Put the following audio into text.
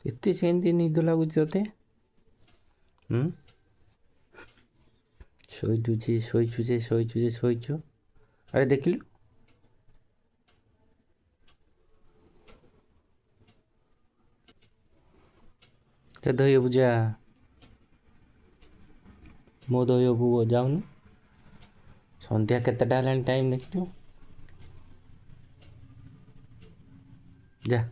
ଏତେ ସେମିତି ନିଦ ଲାଗୁଛି ତତେ? ଶୋଇଛୁ। ଆରେ ଦେଖିଲୁ ତେ ଧୋଇବୁ ଯା, ମୋ ଧୋଇବୁ ଯାଉନୁ। ସନ୍ଧ୍ୟା କେତେଟା ହେଲାଣି ଟାଇମ୍ ଦେଖିଲୁ? ଯା।